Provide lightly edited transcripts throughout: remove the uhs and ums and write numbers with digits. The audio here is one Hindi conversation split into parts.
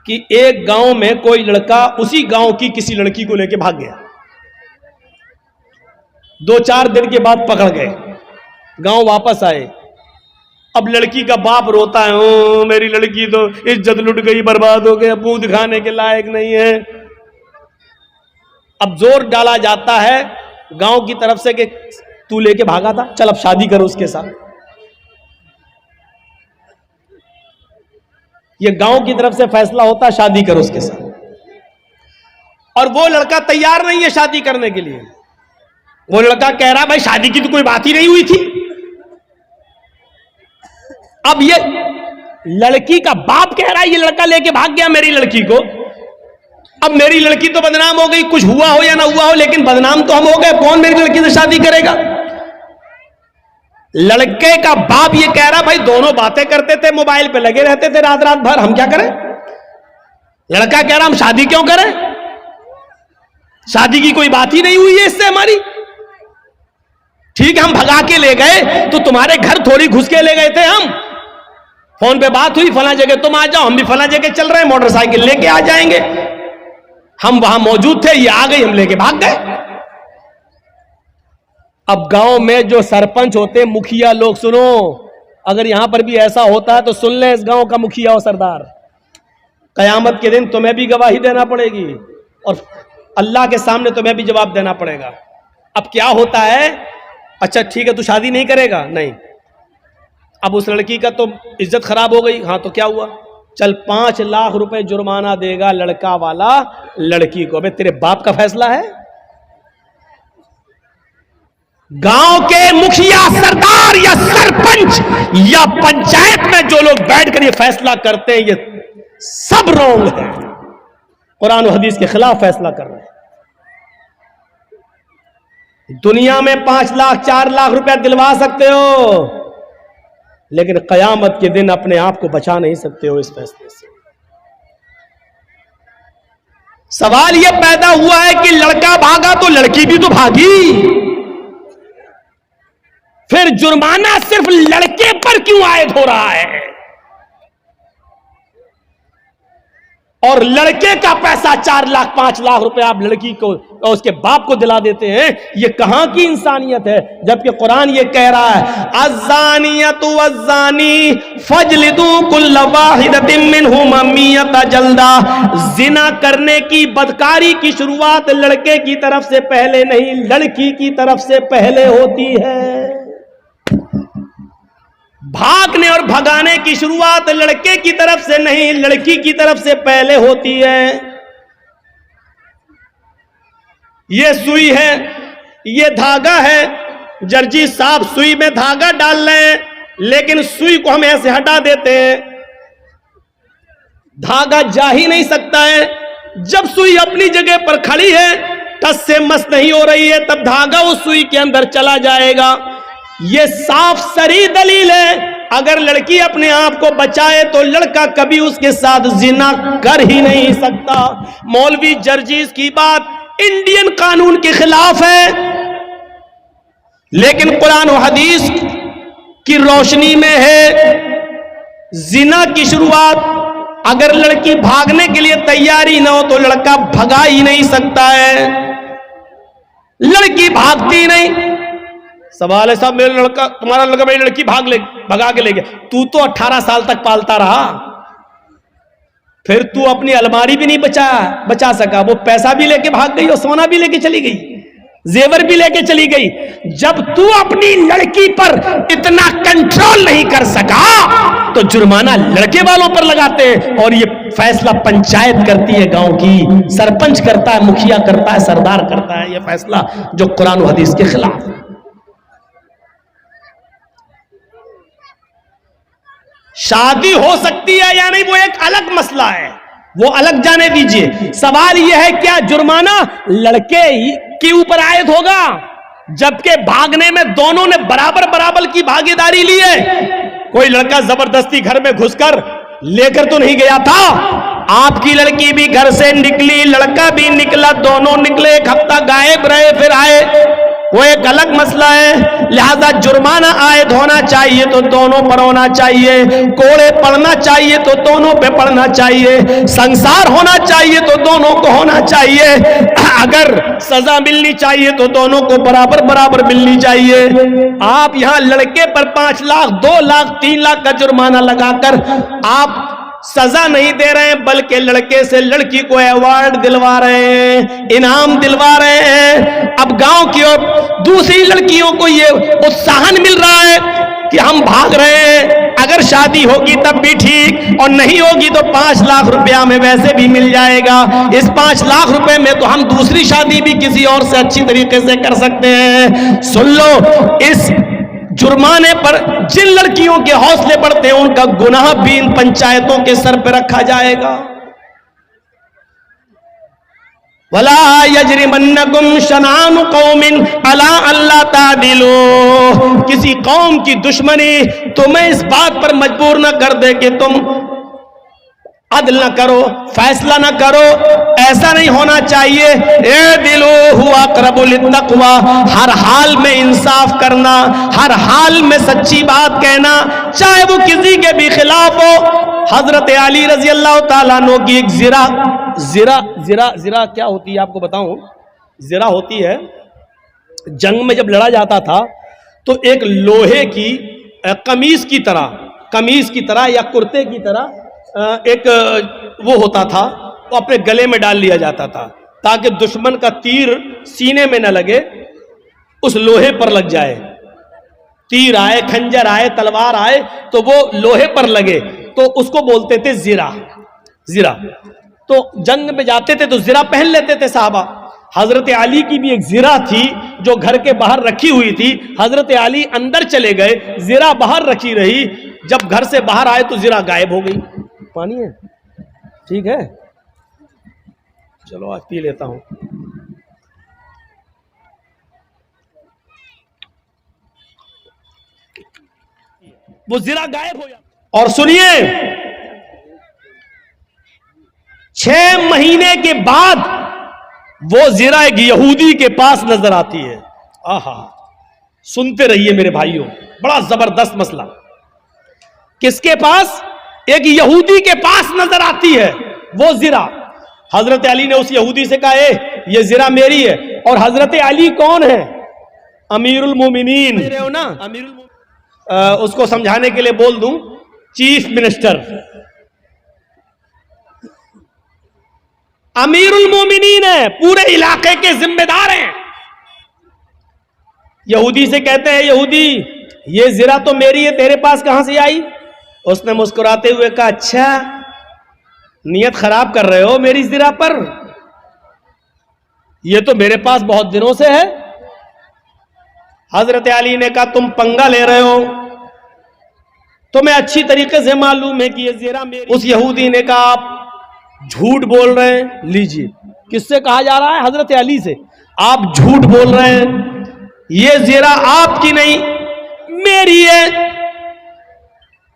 कि एक गांव में कोई लड़का उसी गांव की किसी लड़की को लेकर भाग गया। 2-4 दिन के बाद पकड़ गए, गांव वापस आए। अब लड़की का बाप रोता है, ओ मेरी लड़की तो इज्जत लुट गई, बर्बाद हो गई, मुंह दिखाने के लायक नहीं है। अब जोर डाला जाता है गांव की तरफ से कि तू लेके भागा था, चल अब शादी करो उसके साथ। ये गांव की तरफ से फैसला होता है शादी करो उसके साथ, और वो लड़का तैयार नहीं है शादी करने के लिए। वो लड़का कह रहा भाई शादी की तो कोई बात ही नहीं हुई थी। अब ये लड़की का बाप कह रहा है ये लड़का लेके भाग गया मेरी लड़की को। अब मेरी लड़की तो बदनाम हो गई, कुछ हुआ हो या ना हुआ हो, लेकिन बदनाम तो हम हो गए, कौन मेरी लड़की से शादी करेगा। लड़के का बाप ये कह रहा भाई दोनों बातें करते थे, मोबाइल पे लगे रहते थे रात रात भर, हम क्या करें। लड़का कह रहा हम शादी क्यों करें, शादी की कोई बात ही नहीं हुई है इससे हमारी। ठीक है हम भगा के ले गए तो तुम्हारे घर थोड़ी घुस के ले गए थे, हम फोन पे बात हुई फला जगह तुम आ जाओ, हम भी फला जगह चल रहे हैं, मोटरसाइकिल लेके आ जाएंगे। हम वहां मौजूद थे, ये आ गई, हम लेके भाग गए। अब गांव में जो सरपंच होते, मुखिया लोग, सुनो, अगर यहां पर भी ऐसा होता है तो सुन ले इस गांव का मुखिया और सरदार, कयामत के दिन तुम्हें भी गवाही देना पड़ेगी और अल्लाह के सामने तुम्हें भी जवाब देना पड़ेगा। अब क्या होता है, अच्छा ठीक है तू शादी नहीं करेगा, नहीं, अब उस लड़की का तो इज्जत खराब हो गई, हाँ तो क्या हुआ, चल 5 लाख रुपए जुर्माना देगा लड़का वाला लड़की को। अबे तेरे बाप का फैसला है। गांव के मुखिया, सरदार या सरपंच या पंचायत में जो लोग बैठकर ये फैसला करते हैं, ये सब रॉन्ग है, कुरान और हदीस के खिलाफ फैसला कर रहे हैं। दुनिया में 5 लाख 4 लाख रुपया दिलवा सकते हो, लेकिन कयामत के दिन अपने आप को बचा नहीं सकते हो इस फैसले से। सवाल यह पैदा हुआ है कि लड़का भागा तो लड़की भी तो भागी, फिर जुर्माना सिर्फ लड़के पर क्यों आयद हो रहा है, और लड़के का पैसा 4 लाख 5 लाख रुपए आप लड़की को और उसके बाप को दिला देते हैं। ये कहां की इंसानियत है, जबकि कुरान ये कह रहा है अज़्ज़ानियतु वज़्ज़ानी फजलिदू कुल्ल वाहिदतिन मिनहुमा मियता जल्दा। जिना करने की, बदकारी की शुरुआत लड़के की तरफ से पहले नहीं, लड़की की तरफ से पहले होती है। भागने और भगाने की शुरुआत लड़के की तरफ से नहीं, लड़की की तरफ से पहले होती है। ये सुई है, ये धागा है, दर्जी साहब सुई में धागा डाल रहे हैं, लेकिन सुई को हम ऐसे हटा देते हैं, धागा जा ही नहीं सकता है। जब सुई अपनी जगह पर खड़ी है, टस से मस नहीं हो रही है, तब धागा उस सुई के अंदर चला जाएगा। ये साफ सरी दलील है, अगर लड़की अपने आप को बचाए तो लड़का कभी उसके साथ जिना कर ही नहीं सकता। मौलवी जर्जीस की बात इंडियन कानून के खिलाफ है, लेकिन कुरान और हदीस की रोशनी में है। जिना की शुरुआत अगर लड़की भागने के लिए तैयारी ना हो तो लड़का भगा ही नहीं सकता है, लड़की भागती नहीं। सवाल है साहब मेरा लड़का, तुम्हारा लड़का मेरी लड़की भगा के ले गया, तू तो 18 साल तक पालता रहा, फिर तू अपनी अलमारी भी नहीं बचा सका, वो पैसा भी लेके भाग गई और सोना भी लेके चली गई, जेवर भी लेके चली गई। जब तू अपनी लड़की पर इतना कंट्रोल नहीं कर सका तो जुर्माना लड़के वालों पर लगाते हैं, और ये फैसला पंचायत करती है, गांव की सरपंच करता है, मुखिया करता है, सरदार करता है, ये फैसला जो कुरान और हदीस के खिलाफ है। शादी हो सकती है या नहीं वो एक अलग मसला है, वो अलग जाने दीजिए। सवाल यह है क्या जुर्माना लड़के के ऊपर आयद होगा, जबकि भागने में दोनों ने बराबर बराबर की भागीदारी ली है। कोई लड़का जबरदस्ती घर में घुसकर लेकर तो नहीं गया था, आपकी लड़की भी घर से निकली, लड़का भी निकला, दोनों निकले, 1 हफ्ता गायब रहे, फिर आए। वो एक अलग मसला है। लिहाजा जुर्माना आयद होना चाहिए तो दोनों पर होना चाहिए, कोड़े पड़ना चाहिए तो दोनों पे पड़ना चाहिए, संसार होना चाहिए तो दोनों को होना चाहिए, अगर सजा मिलनी चाहिए तो दोनों को बराबर बराबर मिलनी चाहिए। आप यहां लड़के पर 5 लाख 2 लाख 3 लाख का जुर्माना लगाकर आप सजा नहीं दे रहे हैं, बल्कि लड़के से लड़की को अवार्ड दिलवा रहे हैं, इनाम दिलवा रहे हैं। अब गांव की और दूसरी लड़कियों को ये उत्साहन मिल रहा है कि हम भाग रहे हैं, अगर शादी होगी तब भी ठीक, और नहीं होगी तो 5 लाख रुपया में वैसे भी मिल जाएगा। इस 5 लाख रुपए में तो हम दूसरी शादी भी किसी और से अच्छी तरीके से कर सकते हैं। सुन लो, इस जुर्माने पर जिन लड़कियों के हौसले बढ़ते हैं उनका गुनाह भी इन पंचायतों के सर पर रखा जाएगा। वला यजरिमन्नकुम शनानु कौमिन अला अल्ला तादिलू, किसी कौम की दुश्मनी तुम्हें इस बात पर मजबूर न कर दे कि तुम अदल न करो, फैसला न करो, ऐसा नहीं होना चाहिए। ए दिलो हुआ अक़रबु लित्तक़वा, हर हाल में इंसाफ करना, हर हाल में सच्ची बात कहना, चाहे वो किसी के भी खिलाफ हो। हजरत अली रजी अल्लाह ताला अन्हु की एक जिरा क्या होती है आपको बताऊं? जिरा होती है, जंग में जब लड़ा जाता था तो एक लोहे की कमीज की तरह या कुर्ते की तरह एक वो होता था, वो अपने गले में डाल लिया जाता था ताकि दुश्मन का तीर सीने में न लगे, उस लोहे पर लग जाए। तीर आए, खंजर आए, तलवार आए तो वो लोहे पर लगे, तो उसको बोलते थे जिरा। तो जंग में जाते थे तो जिरा पहन लेते थे साहबा। हजरत अली की भी एक जिरा थी जो घर के बाहर रखी हुई थी। हजरत अली अंदर चले गए, जिरा बाहर रखी रही। जब घर से बाहर आए तो जिरा गायब हो गई। पानी है? ठीक है, चलो आज पी लेता हूं। वो जिरा गायब हो जाता। और सुनिए, 6 महीने के बाद वो जिरा एक यहूदी के पास नजर आती है। आहा, सुनते रहिए मेरे भाइयों, बड़ा जबरदस्त मसला। किसके पास? एक यहूदी के पास नजर आती है वो जिरा। हजरत अली ने उस यहूदी से कहा, ये जिरा मेरी है। और हजरत अली कौन है? अमीरुल मोमिनीन हो ना, उसको समझाने के लिए बोल दूं, चीफ मिनिस्टर, अमीरुल मोमिनीन है, पूरे इलाके के जिम्मेदार हैं। यहूदी से कहते हैं, यहूदी ये जिरा तो मेरी है, तेरे पास कहां से आई? उसने मुस्कुराते हुए कहा, अच्छा नियत खराब कर रहे हो मेरी जिरा पर, ये तो मेरे पास बहुत दिनों से है। हजरत अली ने कहा, तुम पंगा ले रहे हो, तुम्हें अच्छी तरीके से मालूम है कि ये जिरा मेरी। उस यहूदी ने कहा, आप झूठ बोल रहे हैं। लीजिए, किससे कहा जा रहा है? हजरत अली से। आप झूठ बोल रहे हैं, ये जिरा आपकी नहीं मेरी है।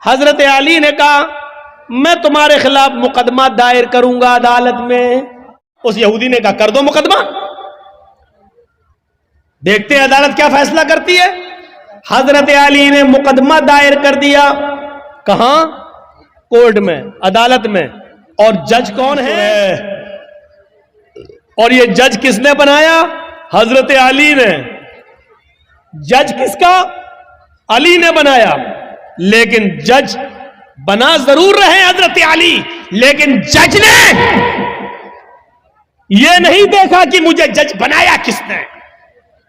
हजरत अली ने कहा, मैं तुम्हारे खिलाफ मुकदमा दायर करूंगा अदालत में। उस यहूदी ने कहा, कर दो मुकदमा, देखते हैं अदालत क्या फैसला करती है। हजरत अली ने मुकदमा दायर कर दिया। कहां? कोर्ट में, अदालत में। और जज कौन है? और ये जज किसने बनाया? हजरत अली ने। जज किसका? अली ने बनाया। लेकिन जज बना जरूर रहे हजरत अली, लेकिन जज ने यह नहीं देखा कि मुझे जज बनाया किसने।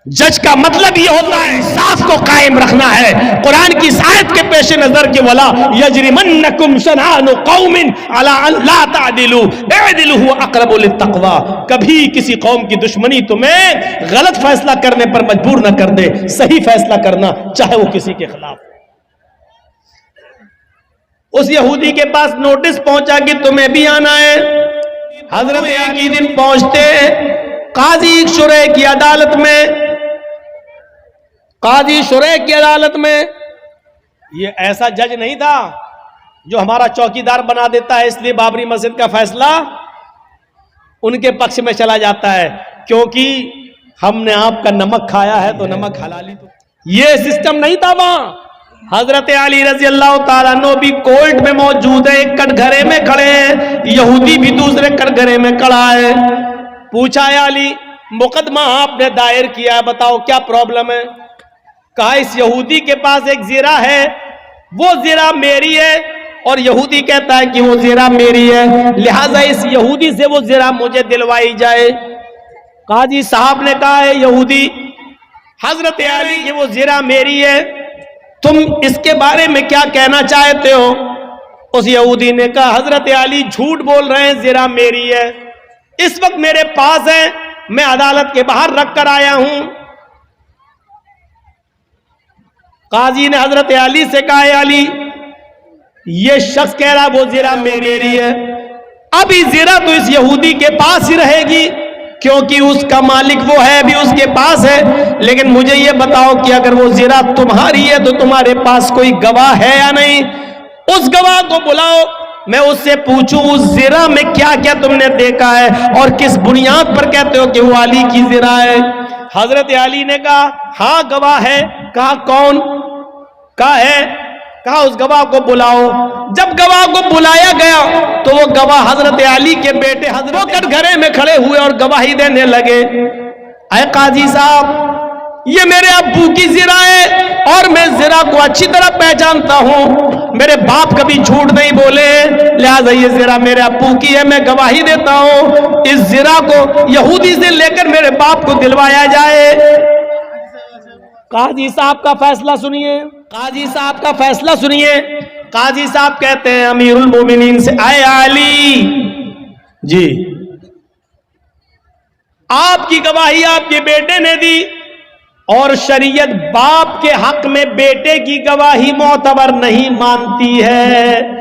जज का मतलब यह होता है इंसाफ को कायम रखना है। कुरान की इस आयत के पेश नजर के वला यजरिमन्नकुम शनानु कौमिन अला अल्ला तादिलू इदिलू हुवा अक़रबु लित्तक़वा, कभी किसी कौम की दुश्मनी तुम्हें गलत फैसला करने पर मजबूर न कर दे, सही फैसला करना, चाहे वो किसी के खिलाफ। उस यहूदी के पास नोटिस पहुंचा कि तुम्हें भी आना है। हजरत एक ही दिन पहुंचते काजी शुरैह की अदालत में। काजी शुरैह की अदालत में ये ऐसा जज नहीं था जो हमारा चौकीदार बना देता है, इसलिए बाबरी मस्जिद का फैसला उनके पक्ष में चला जाता है, क्योंकि हमने आपका नमक खाया है तो नमक हलाली। तो ये सिस्टम नहीं था वहां। हजरत अली रजी अल्लाह ताला अन्हु भी कोर्ट में मौजूद है, एक कटघरे में खड़े हैं, यहूदी भी दूसरे कटघरे में खड़ा है। पूछा है अली, मुकदमा आपने दायर किया, बताओ क्या प्रॉब्लम है? कहा इस यहूदी के पास एक जीरा है, वो जीरा मेरी है, और यहूदी कहता है कि वो जीरा मेरी है, लिहाजा इस यहूदी से वो जीरा मुझे दिलवाई जाए। काजी साहब ने कहा है यहूदी हजरत अली की वो जीरा मेरी है, तुम इसके बारे में क्या कहना चाहते हो? उस यहूदी ने कहा हजरत अली झूठ बोल रहे हैं, जीरा मेरी है, इस वक्त मेरे पास है, मैं अदालत के बाहर रख कर आया हूं। काजी ने हजरत अली से कहा अली ये शख्स कह रहा वो जीरा मेरी है, अभी जीरा तो इस यहूदी के पास ही रहेगी क्योंकि उसका मालिक वो है, भी उसके पास है, लेकिन मुझे ये बताओ कि अगर वो जीरा तुम्हारी है तो तुम्हारे पास कोई गवाह है या नहीं? उस गवाह को बुलाओ, मैं उससे पूछूं उस जीरा में क्या क्या तुमने देखा है और किस बुनियाद पर कहते हो कि वो अली की जीरा है। हजरत अली ने कहा हाँ गवाह है। कहा कौन? कहा है। कहा उस गवाह को बुलाओ। जब गवाह को बुलाया गया तो वो गवाह हजरत अली के बेटे हजरत कटघरे में खड़े हुए और गवाही देने लगे। अय काजी साहब, ये मेरे अब्बू की जीरा है और मैं जीरा को अच्छी तरह पहचानता हूं, मेरे बाप कभी झूठ नहीं बोले, लिहाजा ये जीरा मेरे अब्बू की है, मैं गवाही देता हूं इस जीरा को यहूदी से लेकर मेरे बाप को दिलवाया जाए। काजी साहब का फैसला सुनिए, काजी साहब का फैसला सुनिए। काजी साहब कहते हैं अमीरुल मोमिनीन से, आए अली जी, आपकी गवाही आपके बेटे ने दी और शरीयत बाप के हक में बेटे की गवाही मोतबर नहीं मानती है।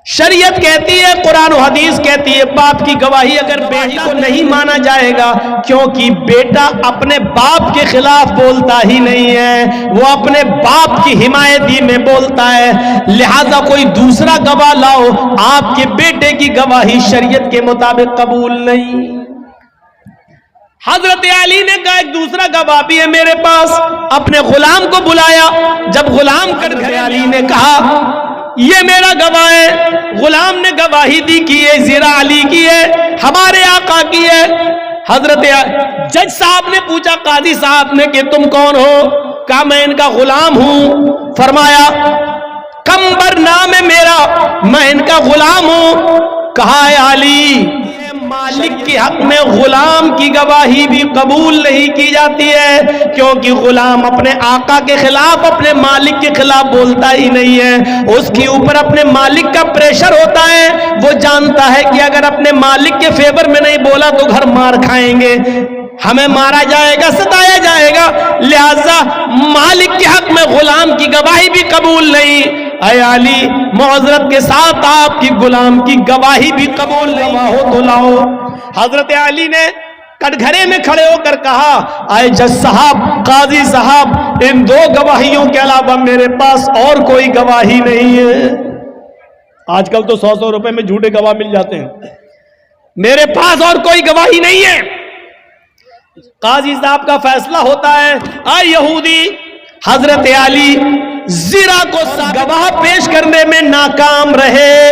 शरीयत कहती है, कुरान और हदीस कहती है, बाप की गवाही अगर बेटी को नहीं माना जाएगा क्योंकि बेटा अपने बाप के खिलाफ बोलता ही नहीं है, वो अपने बाप की हिमायती में बोलता है, लिहाजा कोई दूसरा गवाह लाओ, आपके बेटे की गवाही शरीयत के मुताबिक कबूल नहीं। हजरत अली ने कहा एक दूसरा गवाह भी है मेरे पास, अपने गुलाम को बुलाया। जब गुलाम कर गए अली ने कहा ये मेरा गवाह है। गुलाम ने गवाही दी कि ये जीरा अली की है, हमारे आका की है। हजरत जज साहब ने पूछा काजी साहब ने कि तुम कौन हो? कहा मैं इनका गुलाम हूं। फरमाया कंबर नाम है मेरा, मैं इनका गुलाम हूं। कहा है अली मालिक के हक में गुलाम की गवाही भी कबूल नहीं की जाती है क्योंकि गुलाम अपने आका के खिलाफ अपने मालिक के खिलाफ बोलता ही नहीं है, उसके ऊपर अपने मालिक का प्रेशर होता है, वो जानता है कि अगर अपने मालिक के फेवर में नहीं बोला तो घर मार खाएंगे, हमें मारा जाएगा, सताया जाएगा, लिहाजा मालिक के हक में गुलाम की गवाही भी कबूल नहीं। ऐ अली मुअज़्ज़रत के साथ आपकी गुलाम की गवाही भी कबूल नहीं हो तो लाओ। हजरत अली ने कटघरे में खड़े होकर कहा आए जज साहब, काजी साहब, इन दो गवाहियों के अलावा मेरे पास और कोई गवाही नहीं है। आजकल तो 100-100 रुपए में झूठे गवाह मिल जाते हैं, मेरे पास और कोई गवाही नहीं है। काजी साहब का फैसला होता है, आए यहूदी, हजरत अली जीरा को गवाह पेश करने में नाकाम रहे,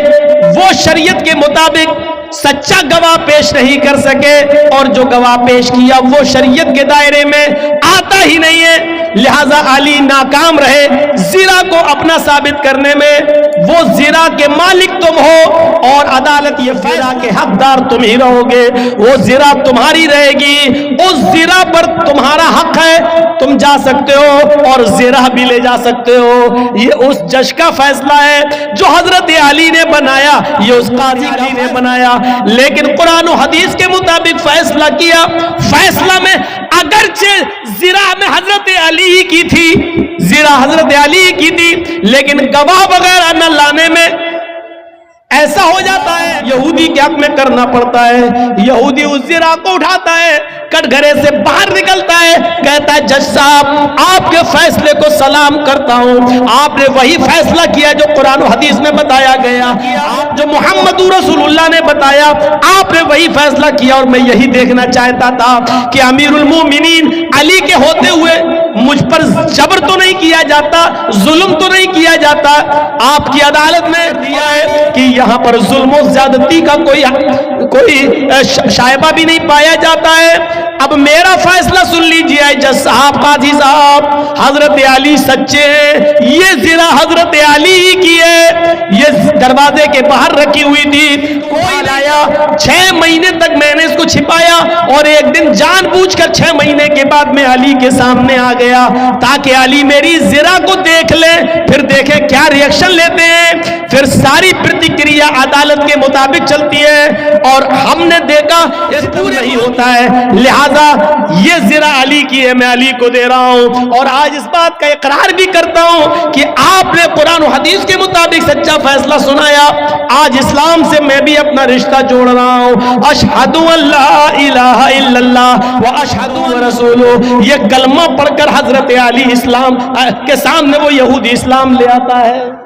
वो शरीयत के मुताबिक सच्चा गवाह पेश नहीं कर सके और जो गवाह पेश किया वो शरीयत के दायरे में आता ही नहीं है, लिहाजा अली नाकाम रहे जीरा को अपना साबित करने में। वो जीरा के मालिक तुम हो और अदालत ये फैसला के हकदार तुम ही रहोगे, वो जीरा तुम्हारी रहेगी, उस जीरा पर तुम्हारा हक है, तुम जा सकते हो और जीरा भी ले जा सकते हो। ये उस जज का फैसला है जो हजरत अली ने बनाया, ये उस काजी अली ने बनाया, लेकिन कुरान और हदीस के मुताबिक फैसला किया। फैसला में अगरचे जीरा में हजरत अली ही की थी, जीरा हजरत अली की थी, लेकिन गवाह वगैरह न लाने में ऐसा हो जाता है, यहूदी के हक में करना पड़ता है। यहूदी उस जीरा को उठाता है, कटघरे से बाहर निकलता है, कहता है जज साहब आपके फैसले को सलाम करता हूं, आपने वही फैसला किया जो कुरान और हदीस में बताया गया, जो मोहम्मद रसूलुल्लाह ने बताया, आप आपने वही फैसला किया और मैं यही देखना चाहता था कि अमीरुल मोमिनीन अली के होते हुए मुझ पर जबर तो नहीं किया जाता, जुल्म तो नहीं किया जाता। आपकी अदालत ने दिया है कि यहां पर जुल्म और ज्यादती का कोई शायबा भी नहीं पाया जाता है। अब मेरा फैसला सुन लीजिए जज साहब, काजी साहब, हजरत अली सच्चे हैं, ये जिना हजरत अली ही की है। ये दरवाजे के बाहर रखी हुई थी, कोई लाया। 6 महीने तक मैंने इसको छिपाया और एक दिन जानबूझकर 6 महीने के बाद मैं अली के सामने आ गया ताकि अली मेरी जिरा को देख ले, फिर देखे क्या रिएक्शन लेते हैं। फिर सारी प्रतिक्रिया अदालत के मुताबिक चलती है और हमने देखा इस पूरे नहीं होता है, लिहाजा ये जिरा अली की है, मैं अली को दे रहा हूं। और आज इस बात का इकरार भी करता हूं कि आपने कुरान और हदीस के मुताबिक सच्चा फैसला सुनाया। आज इस्लाम से मैं भी अपना रिश्ता जोड़ रहा हूं। अशहदु अल्ला इलाहा इल्लल्लाह व अशहदु व रसूलु, ये कलमा पढ़कर हजरत अली इस्लाम के सामने वो यहूदी इस्लाम ले आता है।